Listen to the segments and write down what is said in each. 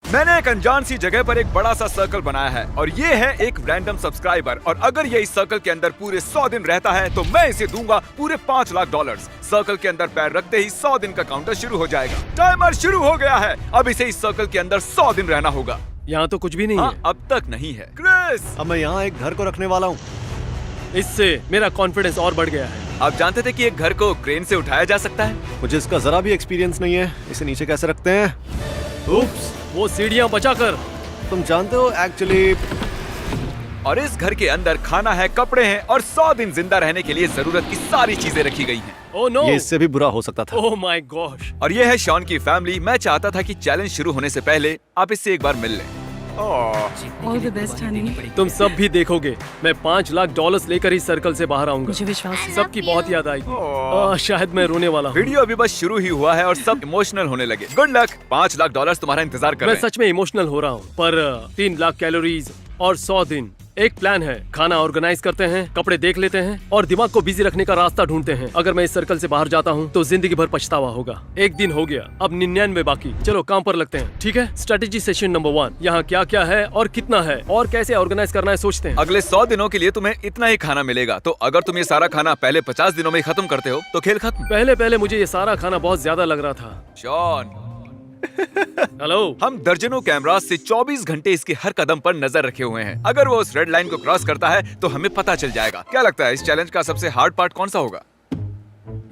मैंने एक अनजान सी जगह पर एक बड़ा सा सर्कल बनाया है और ये है एक रैंडम सब्सक्राइबर, और अगर ये इस सर्कल के अंदर पूरे 100 दिन रहता है तो मैं इसे दूंगा पूरे $5 लाख। सर्कल के अंदर पैर रखते ही 100 दिन का काउंटर शुरू हो जाएगा। टाइमर शुरू हो गया है। अब इसे इस सर्कल के अंदर 100 दिन रहना होगा। यहाँ तो कुछ भी नहीं है। अब तक नहीं है। क्रिस, अब मैं यहाँ एक घर को रखने वाला हूँ। इससे मेरा कॉन्फिडेंस और बढ़ गया है। आप जानते थे कि एक घर को क्रेन से उठाया जा सकता है? मुझे इसका जरा भी एक्सपीरियंस नहीं है। इसे नीचे कैसे रखते हैं? उप्स, वो सीढ़ियाँ बचाकर। तुम जानते हो एक्चुअली। और इस घर के अंदर खाना है, कपड़े हैं और 100 दिन जिंदा रहने के लिए जरूरत की सारी चीजें रखी गई हैं। ओह नो, ये इससे भी बुरा हो सकता था। Oh my gosh. और ये है शॉन की फैमिली। मैं चाहता था कि चैलेंज शुरू होने से पहले आप इससे एक बार मिल लें। All the best, honey. तुम सब भी देखोगे, मैं $5 लाख लेकर इस सर्कल से बाहर आऊंगा। मुझे विश्वास है। सबकी बहुत याद आएगी। शायद मैं रोने वाला हूँ। वीडियो अभी बस शुरू ही हुआ है और सब इमोशनल होने लगे। Good luck. $5 लाख तुम्हारा इंतजार कर मैं रहे हैं। सच में इमोशनल हो रहा हूँ, पर 3 लाख कैलोरीज और 100 दिन। एक प्लान है, खाना ऑर्गेनाइज करते हैं, कपड़े देख लेते हैं और दिमाग को बिजी रखने का रास्ता ढूंढते हैं। अगर मैं इस सर्कल से बाहर जाता हूँ तो जिंदगी भर पछतावा होगा। एक दिन हो गया, अब 99 बाकी। चलो काम पर लगते हैं, ठीक है? Strategy session number 1। यहाँ क्या क्या है और कितना है और कैसे ऑर्गेनाइज करना है सोचते हैं। अगले 100 दिनों के लिए तुम्हें इतना ही खाना मिलेगा, तो अगर तुम ये सारा खाना पहले 50 दिनों में खत्म करते हो तो खेल खत्म। पहले मुझे ये सारा खाना बहुत ज्यादा लग रहा था। Shaun, hello. हम दर्जनों कैमरा से 24 घंटे इसके हर कदम पर नजर रखे हुए हैं। अगर वो उस रेड लाइन को क्रॉस करता है तो हमें पता चल जाएगा। क्या लगता है इस चैलेंज का सबसे हार्ड पार्ट कौन सा होगा?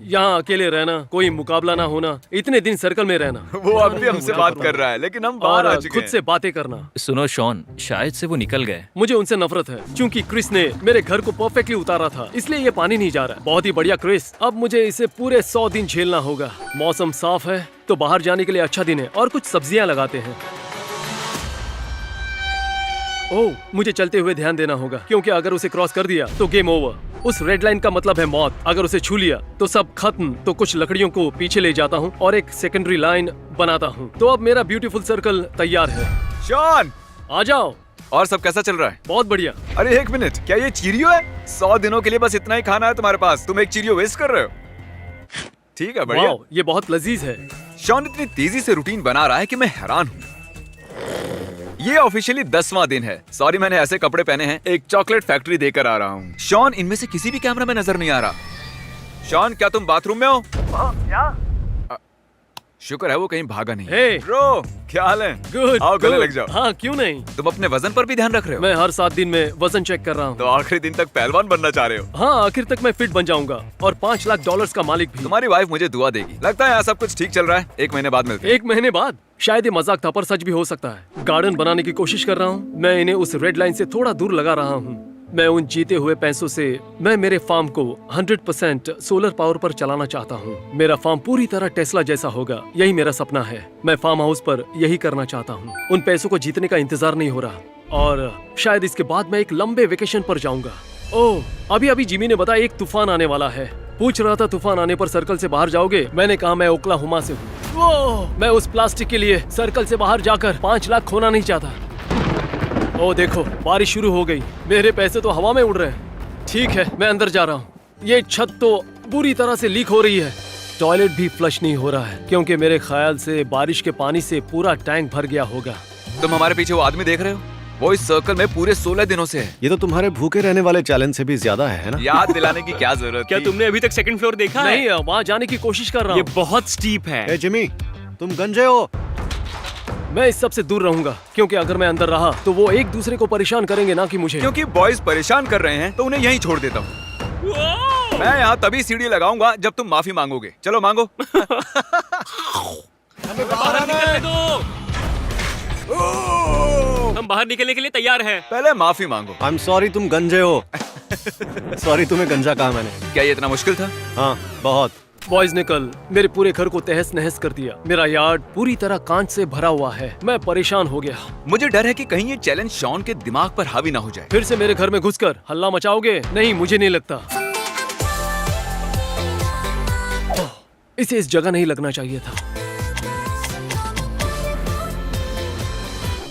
यहाँ अकेले रहना, कोई मुकाबला ना होना, इतने दिन सर्कल में रहना। वो अब भी हमसे बात कर रहा है, लेकिन हम बाहर आ और चुके खुद हैं। से बातें करना। सुनो शॉन, शायद से वो निकल गए। मुझे उनसे नफरत है क्योंकि क्रिस ने मेरे घर को परफेक्टली उतारा था, इसलिए ये पानी नहीं जा रहा। बहुत ही बढ़िया क्रिस, अब मुझे इसे पूरे 100 दिन झेलना होगा। मौसम साफ है तो बाहर जाने के लिए अच्छा दिन है और कुछ सब्जियां लगाते हैं। ओह, मुझे चलते हुए ध्यान देना होगा क्योंकि अगर उसे क्रॉस कर दिया तो गेम ओवर। उस रेड लाइन का मतलब है मौत। अगर उसे छू लिया तो सब खत्म। तो कुछ लकड़ियों को पीछे ले जाता हूँ और एक सेकेंडरी लाइन बनाता हूँ। तो अब मेरा ब्यूटीफुल सर्कल तैयार है। शॉन, आ जाओ। और सब कैसा चल रहा है? बहुत बढ़िया। अरे एक मिनट, क्या ये चीरियो है? 100 दिनों के लिए बस इतना ही खाना है तुम्हारे पास, तुम एक चीरियो वेस्ट कर रहे हो? ठीक है, बढ़िया। वाओ, ये बहुत लजीज है। शॉन इतनी तेजी से रूटीन बना रहा है कि मैं हैरान हूँ। ये ऑफिशियली 10वां दिन है। सॉरी, मैंने ऐसे कपड़े पहने हैं। एक चॉकलेट फैक्ट्री देकर आ रहा हूँ। शॉन, इनमें से किसी भी कैमरा में नजर नहीं आ रहा। शॉन, क्या तुम बाथरूम में हो? शुक्र है वो कहीं भागा नहीं। Hey! ब्रो, क्या हाल है? गुड। आओ गले लग जाओ। हाँ, क्यों नहीं। तुम अपने वजन पर भी ध्यान रख रहे हो? मैं हर 7 दिन में वजन चेक कर रहा हूँ। तो आखिरी दिन तक पहलवान बनना चाह रहे हो? हाँ, आखिर तक मैं फिट बन जाऊंगा और $5 लाख का मालिक भी। तुम्हारी वाइफ मुझे दुआ देगी। लगता है यहाँ सब कुछ ठीक चल रहा है। 1 महीने बाद मिलते हैं। 1 महीने बाद? शायद ये मजाक था, पर सच भी हो सकता है। गार्डन बनाने की कोशिश कर रहा हूँ। मैं इन्हें उस रेड लाइन से थोड़ा दूर लगा रहा हूँ। मैं उन जीते हुए पैसों से मैं मेरे फार्म को 100% सोलर पावर पर चलाना चाहता हूँ। मेरा फार्म पूरी तरह टेस्ला जैसा होगा। यही मेरा सपना है। मैं फार्म हाउस पर यही करना चाहता हूँ। उन पैसों को जीतने का इंतजार नहीं हो रहा और शायद इसके बाद मैं एक लंबे वेकेशन पर जाऊंगा। ओह, अभी जिमी ने बताया एक तूफान आने वाला है। पूछ रहा था तूफान आने पर सर्कल से बाहर जाओगे? मैंने कहा मैं ओक्लाहोमा से हूँ। मैं उस प्लास्टिक के लिए सर्कल से बाहर जाकर 5 लाख खोना नहीं चाहता। ओ देखो, बारिश शुरू हो गई। मेरे पैसे तो हवा में उड़ रहे हैं। ठीक है, मैं अंदर जा रहा हूँ। ये छत तो बुरी तरह से लीक हो रही है। टॉयलेट भी फ्लश नहीं हो रहा है क्योंकि मेरे ख्याल से बारिश के पानी से पूरा टैंक भर गया होगा। तुम हमारे पीछे वो आदमी देख रहे हो? वो इस सर्कल में पूरे 16 दिनों से है। ये तो तुम्हारे भूखे रहने वाले चैलेंज से भी ज्यादा है ना? याद दिलाने की क्या जरूरत क्या थी? तुमने अभी तक सेकंड फ्लोर देखा है? नहीं, वहाँ जाने की कोशिश कर रहा ये हूँ। बहुत स्टीप है। ए जिमी, तुम गंजे हो। मैं इस सब से दूर रहूंगा क्योंकि अगर मैं अंदर रहा तो वो एक दूसरे को परेशान करेंगे, ना कि मुझे। क्योंकि बॉयज परेशान कर रहे हैं तो उन्हें यहीं छोड़ देता हूँ। मैं यहाँ तभी सीढ़ी लगाऊंगा जब तुम माफी मांगोगे। चलो मांगो। हमें बाहर निकलने दो। हम बाहर निकलने के लिए तैयार हैं। पहले माफी मांगो। आई एम सॉरी, तुम गंजे हो। सॉरी, तुम्हें गंजा कहा मैंने। क्या ये इतना मुश्किल था? हाँ, बहुत। बॉयज ने कल मेरे पूरे घर को तहस नहस कर दिया। मेरा यार्ड पूरी तरह कांच से भरा हुआ है। मैं परेशान हो गया। मुझे डर है कि कहीं ये चैलेंज शॉन के दिमाग पर हावी ना हो जाए। फिर से मेरे घर में घुसकर हल्ला मचाओगे? नहीं, मुझे नहीं लगता। इसे इस जगह नहीं लगना चाहिए था।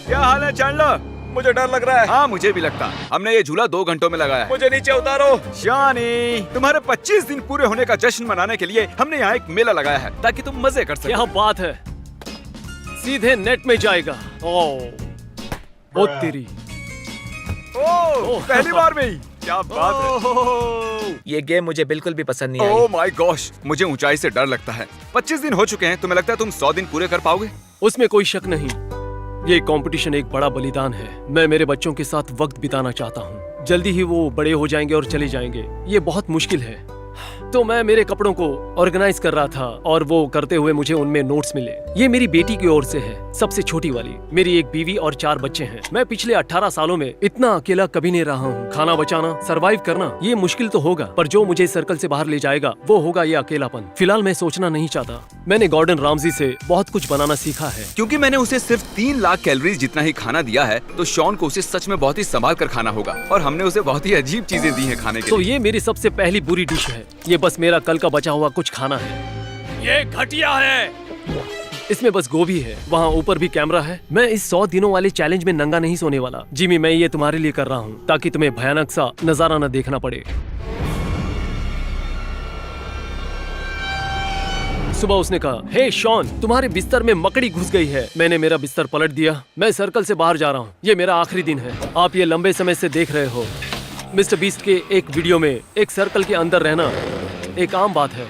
क्या हाल है चैंडलर? मुझे डर लग रहा है। हाँ, मुझे भी लगता है। हमने ये झूला 2 घंटों में लगाया है। मुझे नीचे उतारो। शानी, तुम्हारे 25 दिन पूरे होने का जश्न मनाने के लिए हमने यहाँ एक मेला लगाया है ताकि तुम मजे कर सको। यहाँ बात है सीधे नेट में जाएगा। ओ तेरी। पहली बार में ही, क्या बात है। ये गेम मुझे बिल्कुल भी पसंद नहीं आई। ओह माय गॉश, मुझे ऊंचाई से डर लगता है। 25 दिन हो चुके हैं, तुम्हें लगता है तुम 100 दिन पूरे कर पाओगे? उसमें कोई शक नहीं। ये कंपटीशन एक बड़ा बलिदान है। मैं मेरे बच्चों के साथ वक्त बिताना चाहता हूँ। जल्दी ही वो बड़े हो जाएंगे और चले जाएंगे। ये बहुत मुश्किल है। तो मैं मेरे कपड़ों को ऑर्गेनाइज कर रहा था और वो करते हुए मुझे उनमें नोट्स मिले। ये मेरी बेटी की ओर से है, सबसे छोटी वाली। मेरी एक बीवी और 4 बच्चे हैं। मैं पिछले 18 सालों में इतना अकेला कभी नहीं रहा हूँ। खाना बचाना, सरवाइव करना, ये मुश्किल तो होगा, पर जो मुझे सर्कल से बाहर ले जाएगा वो होगा ये अकेलापन। फिलहाल मैं सोचना नहीं चाहता। मैंने गॉर्डन रामजी से बहुत कुछ बनाना सीखा है। क्योंकि मैंने उसे सिर्फ 3 लाख कैलोरीज जितना ही खाना दिया है, तो शॉन को उसे सच में बहुत ही संभाल कर खाना होगा। और हमने उसे बहुत ही अजीब चीजें दी हैं खाने के तो लिए। ये मेरी सबसे पहली बुरी डिश है। ये बस मेरा कल का बचा हुआ कुछ खाना है। ये घटिया है। इसमें बस गोभी है। वहाँ ऊपर भी कैमरा है। मैं इस 100 दिनों वाले चैलेंज में नंगा नहीं सोने वाला। जिमी, मैं ये तुम्हारे लिए कर रहा हूँ ताकि तुम्हें भयानक सा नजारा न देखना पड़े। सुबह उसने कहा, हे शॉन, तुम्हारे बिस्तर में मकड़ी घुस गई है। मैंने मेरा बिस्तर पलट दिया। मैं सर्कल से बाहर जा रहा हूँ। ये मेरा आखिरी दिन है। आप ये लंबे समय से देख रहे हो। मिस्टर बीस्ट के एक वीडियो में एक सर्कल के अंदर रहना एक आम बात है।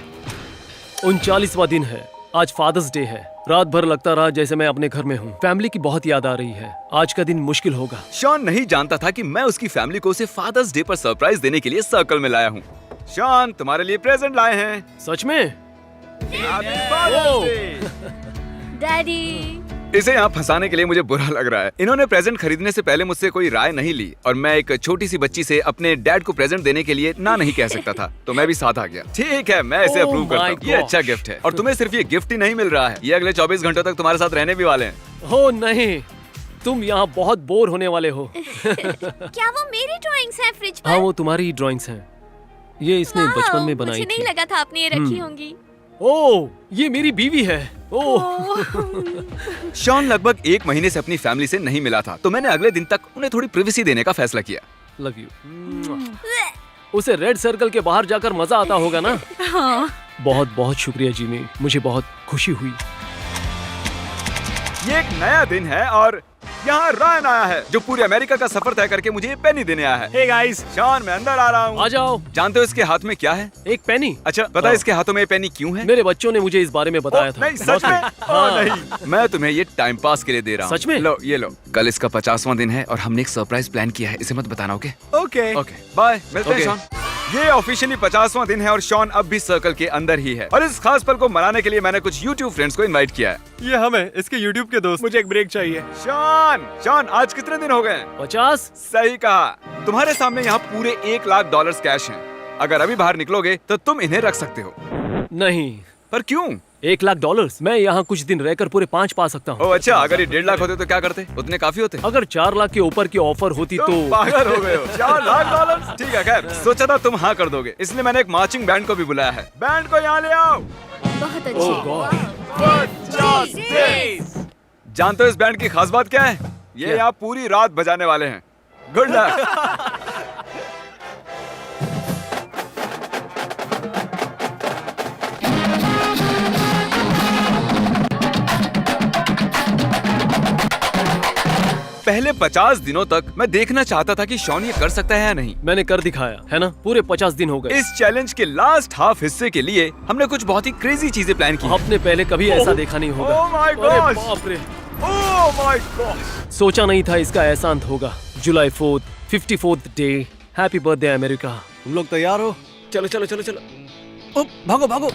39वां दिन है। आज फादर्स डे है। रात भर लगता रहा जैसे मैं अपने घर में हूँ। फैमिली की बहुत याद आ रही है। आज का दिन मुश्किल होगा। शॉन नहीं जानता था कि मैं उसकी फैमिली को उसे फादर्स डे पर सरप्राइज देने के लिए सर्कल में लाया हूँ। शॉन, तुम्हारे लिए प्रेजेंट लाए हैं। सच में? Happy Father's Day! डैडी। इसे यहाँ फंसाने के लिए मुझे बुरा लग रहा है। इन्होंने प्रेजेंट खरीदने से पहले मुझसे कोई राय नहीं ली और मैं एक छोटी सी बच्ची से अपने डैड को प्रेजेंट देने के लिए ना नहीं कह सकता था, तो मैं भी साथ आ गया। ठीक है, मैं इसे Oh अप्रूव करता my हूँ। ये God. अच्छा गिफ्ट है और तुम्हें सिर्फ ये गिफ्ट ही नहीं मिल रहा है, ये अगले 24 घंटों तक तुम्हारे साथ रहने भी वाले हैं। हो नहीं, तुम यहाँ बहुत बोर होने वाले हो। क्या वो मेरी ड्राइंग्स हैं फ्रिज पर? हाँ, वो तुम्हारी ड्राइंग्स हैं। ये इसने वाओ, बचपन में बनाई मुझे नहीं थी। लगा था आपने ये रखी होंगी। ओह, ये मेरी बीवी है। ओह, शॉन लगभग 1 महीने से अपनी फैमिली से नहीं मिला था, तो मैंने अगले दिन तक उन्हें थोड़ी प्रिवेसी देने का फैसला किया। Love you. उसे रेड सर्कल के बाहर जाकर मजा आता होगा ना? हाँ। बहुत बहुत शुक्रिया जिमी, मुझे बहुत खुशी हुई। ये एक नया दिन है और यहाँ रायन आया है, जो पूरे अमेरिका का सफर तय करके मुझे ये पेनी देने आया है। हे गाइस, शॉन, मैं अंदर आ रहा हूँ। आ जाओ। जानते हो इसके हाथ में क्या है? एक पेनी। अच्छा, पता है इसके हाथों में ये पेनी क्यों है? मेरे बच्चों ने मुझे इस बारे में बताया था। नहीं, सच में? हाँ। नहीं, मैं तुम्हें ये टाइम पास के लिए दे रहा हूँ। सच में? लो, ये लो। कल इसका 50वां दिन है और हमने एक सरप्राइज प्लान किया है, इसे मत बताना। Okay okay. ओके, बाय, मिलते हैं Okay. शॉन। ये ऑफिशियली 50वां दिन है और शॉन अब भी सर्कल के अंदर ही है। और इस खास पल को मनाने के लिए मैंने कुछ YouTube फ्रेंड्स को इनवाइट किया है। ये हम है, इसके YouTube के दोस्त। मुझे एक ब्रेक चाहिए। शॉन, आज कितने दिन हो गए? 50? सही कहा। तुम्हारे सामने यहाँ पूरे $1 लाख कैश हैं। अगर अभी बाहर निकलोगे तो तुम इन्हें रख सकते हो। नहीं। पर क्यों? $1 लाख? मैं यहाँ कुछ दिन रहकर पूरे 5 पा सकता हूँ। ओह अच्छा, अगर ये 1.5 लाख होते तो क्या करते? उतने काफी होते। अगर 4 लाख के ऊपर की ऑफर होती तुम तो पागल हो गए हो। $4 लाख? ठीक है, खैर सोचा था तुम हाँ कर दोगे, इसलिए मैंने एक मार्चिंग बैंड को भी बुलाया है। बैंड को यहाँ ले आओ। बहुत ओह अच्छी। गॉड। जानते हो इस बैंड की खास बात क्या है? ये यहाँ पूरी रात बजाने वाले हैं। Good luck. पहले 50 दिनों तक मैं देखना चाहता था कि शॉन ये कर सकता है या नहीं। मैंने कर दिखाया है ना। पूरे 50 दिन हो गए। इस चैलेंज के लास्ट हाफ हिस्से के लिए हमने कुछ बहुत ही क्रेजी चीजें प्लान की। आपने पहले कभी ऐसा देखा नहीं होगा। Oh my अरे gosh! बाप रे। Oh my God. सोचा नहीं था इसका ऐसा अंत होगा। जुलाई 4th, 54th day. Happy birthday America. तुम लोग तैयार हो? चलो चलो चलो चलो। ओ, भागो भागो।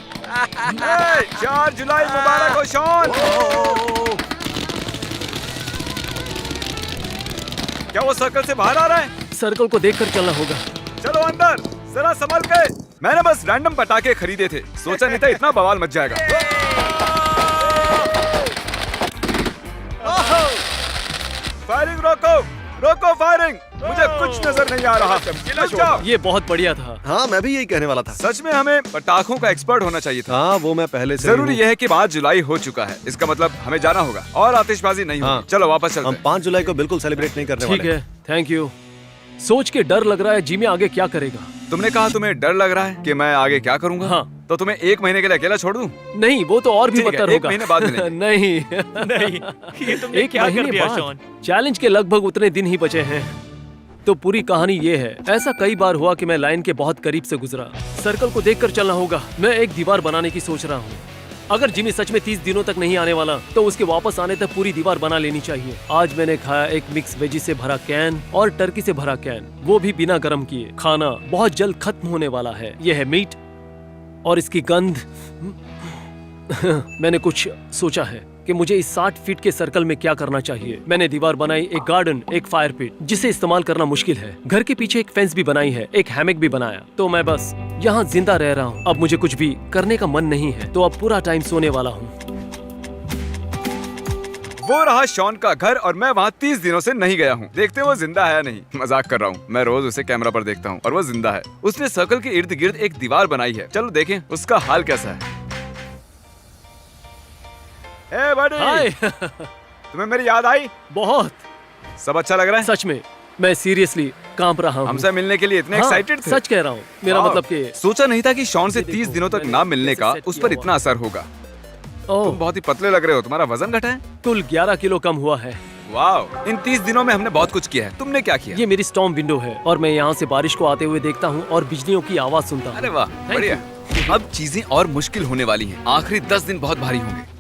4 जुलाई मुबारक हो शॉन। क्या वो सर्कल से बाहर आ रहा है? सर्कल को देखकर चलना होगा। चलो अंदर, जरा संभल के। मैंने बस रैंडम पटाखे खरीदे थे, सोचा नहीं था इतना बवाल मच जाएगा। फायरिंग रोको, रोको फायरिंग। मुझे कुछ नजर नहीं आ रहा। अच्छा, ये बहुत बढ़िया था। हाँ, मैं भी यही कहने वाला था। सच में हमें पटाखों का एक्सपर्ट होना चाहिए था। हाँ, वो मैं पहले से जरूरी हूँ। यह है कि 5 जुलाई हो चुका है, इसका मतलब हमें जाना होगा और आतिशबाजी नहीं हाँ। होगी। चलो वापस चलते हम हैं। 5 जुलाई को बिल्कुल सेलिब्रेट नहीं करने ठीक वाले। है, थैंक यू। सोच के डर लग रहा है जिमी आगे क्या करेगा। तुमने कहा तुम्हें डर लग रहा है कि मैं आगे क्या करूंगा? हाँ। तो तुम्हें 1 महीने के लिए अकेला छोड़ दूं? नहीं, वो तो और भी ठीक है, बदतर 1 होगा। महीने बाद मिलेंगे। नहीं नहीं, ये तुमने एक क्या कर महीने दिया बाद शॉन? चैलेंज के लगभग उतने दिन ही बचे हैं। तो पूरी कहानी ये है, ऐसा कई बार हुआ कि मैं लाइन के बहुत करीब से गुजरा। सर्कल को देखकर चलना होगा। मैं एक दीवार बनाने की सोच रहा हूँ। अगर जिमी सच में 30 दिनों तक नहीं आने वाला तो उसके वापस आने तक पूरी दीवार बना लेनी चाहिए। आज मैंने खाया एक मिक्स वेजी से भरा कैन और टर्की से भरा कैन, वो भी बिना गर्म किए। खाना बहुत जल्द खत्म होने वाला है। यह है मीट और इसकी गंध। मैंने कुछ सोचा है कि मुझे इस 60 फीट के सर्कल में क्या करना चाहिए। मैंने दीवार बनाई, एक गार्डन, एक फायर पिट जिसे इस्तेमाल करना मुश्किल है। घर के पीछे एक फेंस भी बनाई है, एक हैमक भी बनाया। तो मैं बस यहाँ जिंदा रह रहा हूँ। अब मुझे कुछ भी करने का मन नहीं है, तो अब पूरा टाइम सोने वाला हूँ। वो रहा शॉन का घर और मैं वहाँ 30 दिनों से नहीं गया हूँ। देखते वो जिंदा है या नहीं। मजाक कर रहा हूँ। मैं रोज उसे कैमरा पर देखता हूँ और वो जिंदा है। उसने सर्कल के इर्द गिर्द एक दीवार बनाई है। चलो देखें उसका हाल कैसा है। ए बड़ी, हाय। तुम्हें मेरी याद आई? बहुत। सब अच्छा लग रहा है? सच में मैं सीरियसली कांप रहा हूँ। हमसे मिलने के लिए इतने एक्साइटेड थे? सच कह रहा हूँ। मेरा वाह। मतलब कि सोचा नहीं था कि शॉन से 30 दिनों तक ना मिलने का उस पर इतना असर होगा। ओह, तुम बहुत ही पतले लग रहे हो। तुम्हारा वजन घटा है? कुल 11 किलो कम हुआ है। वाह, इन 30 दिनों में हमने बहुत कुछ किया है। तुमने क्या किया? ये मेरी स्टॉर्म विंडो है और मैं यहाँ से बारिश को आते हुए देखता हूँ और बिजलियों की आवाज सुनता हूँ। अरे वाह, बढ़िया। अब चीजें और मुश्किल होने वाली हैं। आखिरी 10 दिन बहुत भारी होंगे।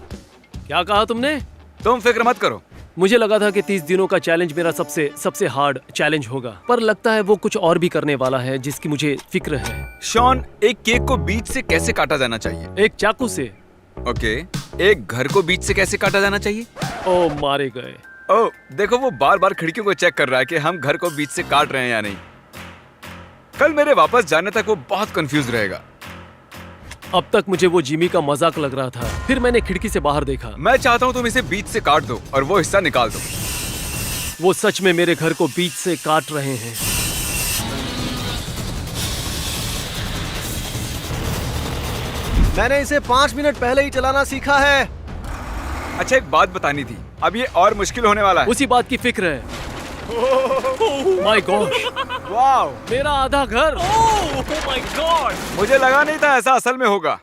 क्या कहा तुमने? तुम फिक्र मत करो। मुझे लगा था कि 30 दिनों का चैलेंज मेरा सबसे हार्ड चैलेंज होगा, पर लगता है वो कुछ और भी करने वाला है जिसकी मुझे फिक्र है। शॉन, एक केक को बीच से कैसे काटा जाना चाहिए? एक चाकू से। ओके, एक घर को बीच से कैसे काटा जाना चाहिए? ओ, मारे गए। ओह, देखो वो बार बार खिड़कियों को चेक कर रहा है कि हम घर को बीच से काट रहे हैं या नहीं। कल मेरे वापस जाने तक वो बहुत कंफ्यूज रहेगा। अब तक मुझे वो जिमी का मजाक लग रहा था। फिर मैंने खिड़की से बाहर देखा। मैं चाहता हूँ तुम इसे बीच से काट दो और वो हिस्सा निकाल दो। वो सच में मेरे घर को बीच से काट रहे हैं। मैंने इसे 5 मिनट पहले ही चलाना सीखा है। अच्छा, एक बात बतानी थी। अब ये और मुश्किल होने वाला है। उसी बात की फिक्र है। माय गॉड, वाह, मेरा आधा घर। Oh my God! मुझे लगा नहीं था ऐसा असल में होगा।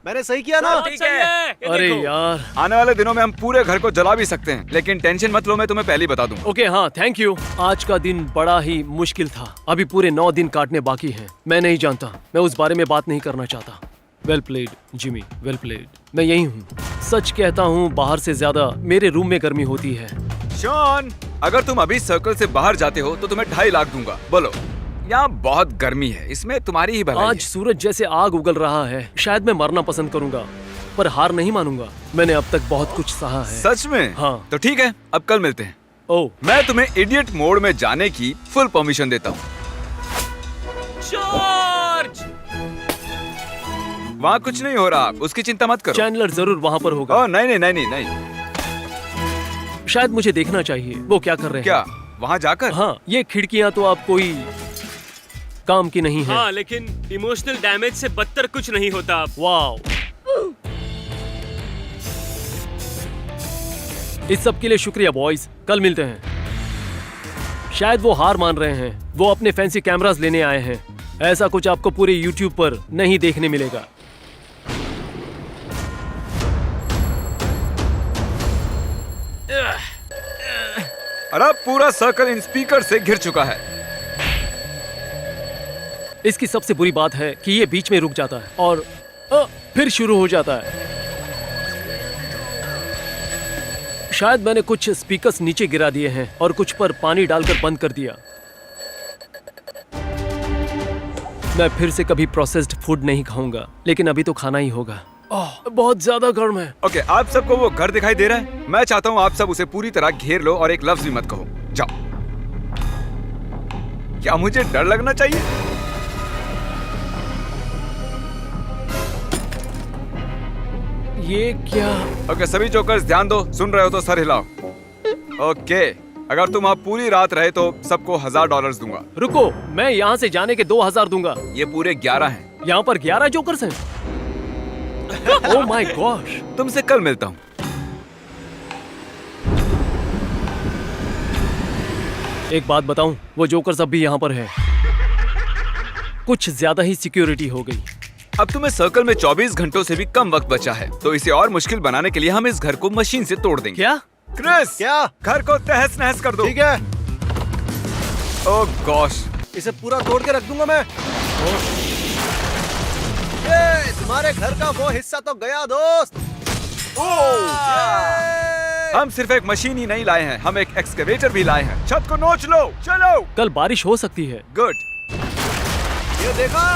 मैंने सही किया ना? ठीक है। ये अरे देखो। यार। आने वाले दिनों में हम पूरे घर को जला भी सकते हैं, लेकिन टेंशन मत लो, मैं तुम्हें पहले ही बता दूं। ओके, हाँ, थैंक यू। आज का दिन बड़ा ही मुश्किल था। अभी पूरे 9 दिन काटने बाकी हैं। मैं नहीं जानता, मैं उस बारे में बात नहीं करना चाहता। Well played Jimmy, well played. मैं यही हूँ। सच कहता हूँ, बाहर से ज्यादा मेरे रूम में गर्मी होती है। शॉन, अगर तुम अभी सर्कल से बाहर जाते हो तो तुम्हें 2.5 लाख दूंगा। बोलो। यहाँ बहुत गर्मी है, इसमें तुम्हारी ही भलाई आज सूरज जैसे आग उगल रहा है। शायद मैं मरना पसंद करूंगा, पर हार नहीं मानूंगा। मैंने अब तक बहुत कुछ सहा है। है। सच में? हाँ। तो ठीक है, अब कल मिलते हैं। ओह, मैं तुम्हें इडियट मोड में जाने की फुल परमिशन देता हूँ। जॉर्ज! वहाँ कुछ नहीं हो रहा, उसकी चिंता मत करो। चैंडलर जरूर वहाँ पर होगा। ओह नहीं नहीं नहीं नहीं नहीं। शायद मुझे देखना चाहिए वो क्या कर रहे हैं। क्या वहाँ जाकर? हाँ, ये खिड़कियाँ तो आप कोई काम की नहीं है। हाँ, लेकिन इमोशनल डैमेज से बदतर कुछ नहीं होता। वाओ, इस सब के लिए शुक्रिया बॉयज। कल मिलते हैं। शायद वो हार मान रहे हैं। वो अपने फैंसी कैमरास लेने आए हैं। ऐसा कुछ आपको पूरे यूट्यूब पर नहीं देखने मिलेगा। अरे पूरा सर्कल इन स्पीकर से घिर चुका है। इसकी सबसे बुरी बात है कि ये बीच में रुक जाता है और फिर शुरू हो जाता है। शायद मैंने कुछ स्पीकर्स नीचे गिरा दिए हैं और कुछ पर पानी डालकर बंद कर दिया। मैं फिर से कभी प्रोसेस्ड फूड नहीं खाऊंगा, लेकिन अभी तो खाना ही होगा। बहुत ज्यादा गर्म है। ओके, आप सबको वो घर दिखाई दे रहा है? मैं चाहता हूँ आप सब उसे पूरी तरह घेर लो और एक लफ्ज भी मत कहो। जाओ। क्या मुझे डर लगना चाहिए? ये क्या? ओके, सभी जोकर्स ध्यान दो। सुन रहे हो तो सर हिलाओ। ओके, अगर तुम आप पूरी रात रहे तो सबको $1000 दूंगा। रुको, मैं यहाँ से जाने के 2000 दूंगा। ये पूरे 11 हैं। यहाँ पर 11 जोकर्स हैं। Oh my gosh. तुमसे कल मिलता हूँ। एक बात बताऊं, वो जोकर्स अब भी यहाँ पर है। कुछ ज्यादा ही सिक्योरिटी हो गई। अब तुम्हें सर्कल में 24 घंटों से भी कम वक्त बचा है, तो इसे और मुश्किल बनाने के लिए हम इस घर को मशीन से तोड़ देंगे। क्या? क्रिस, क्या? घर को तहस नहस कर दो। ठीक है, ओह गॉश, इसे पूरा तोड़ के रख दूंगा मैं। ये तुम्हारे घर का वो हिस्सा तो गया दोस्त। हम सिर्फ एक मशीन ही नहीं लाए हैं, हम एक एक्सकेवेटर भी लाए हैं। छत को नोच लो, चलो। कल बारिश हो सकती है। गुड। ये देखा,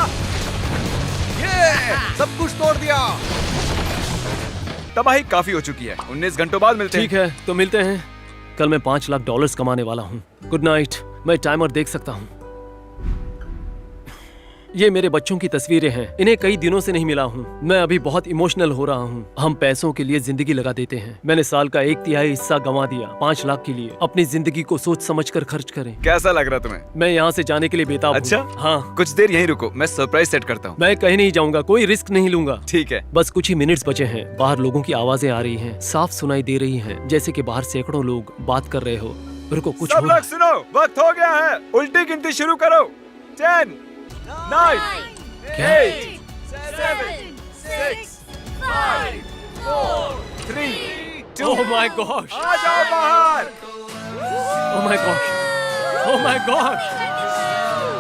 ये सब कुछ तोड़ दिया। तबाही काफी हो चुकी है। 19 घंटों बाद मिलते ठीक हैं। है, तो मिलते हैं। कल मैं $5 लाख कमाने वाला हूँ। Good night. मैं टाइमर देख सकता हूँ। ये मेरे बच्चों की तस्वीरें हैं। इन्हें कई दिनों से नहीं मिला हूँ। मैं अभी बहुत इमोशनल हो रहा हूँ। हम पैसों के लिए जिंदगी लगा देते हैं। मैंने साल का 1/3 हिस्सा गंवा दिया 5 लाख के लिए। अपनी जिंदगी को सोच समझ कर खर्च करें। कैसा लग रहा तुम्हें? मैं यहाँ से जाने के लिए बेताब हूँ। अच्छा? हाँ, कुछ देर यहीं रुको, मैं सरप्राइज सेट करता हूँ। मैं कहीं नहीं जाऊंगा, कोई रिस्क नहीं लूंगा। ठीक है। बस कुछ ही मिनट्स बचे हैं। बाहर लोगों की आवाजें आ रही हैं, साफ सुनाई दे रही हैं, जैसे कि बाहर सैकड़ों लोग बात कर रहे हो। रुको, कुछ सब हो। लोग सुनो, वक्त हो गया है। उल्टी गिनती शुरू करो। 10, 9, 8, 7, 6, 5, 3, 2, ओह माय गॉश, आ जाओ बाहर। Oh my gosh, oh my gosh.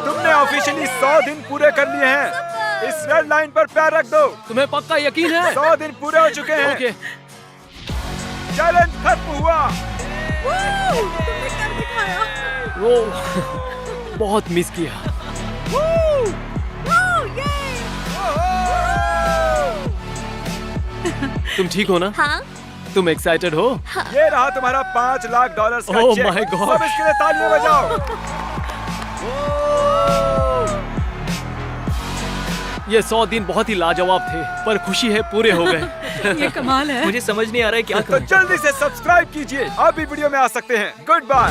तुमने ऑफिशियली 100 दिन पूरे कर लिए हैं। इस रेड लाइन पर पैर रख दो। तुम्हें पक्का यकीन है? 100 दिन पूरे हो चुके हैं। ओके। चैलेंज खत्म हुआ। वो बहुत मिस किया। तुम ठीक हो ना? हाँ, तुम एक्साइटेड हो? ये रहा तुम्हारा $5 लाख का Oh चेक। my God. सब इसके लिए तालियां बजाओ। ये 100 दिन बहुत ही लाजवाब थे, पर खुशी है पूरे हो गए। ये कमाल है। मुझे समझ नहीं आ रहा है क्या तो जल्दी से सब्सक्राइब कीजिए। आप भी वीडियो में आ सकते हैं। Good bye.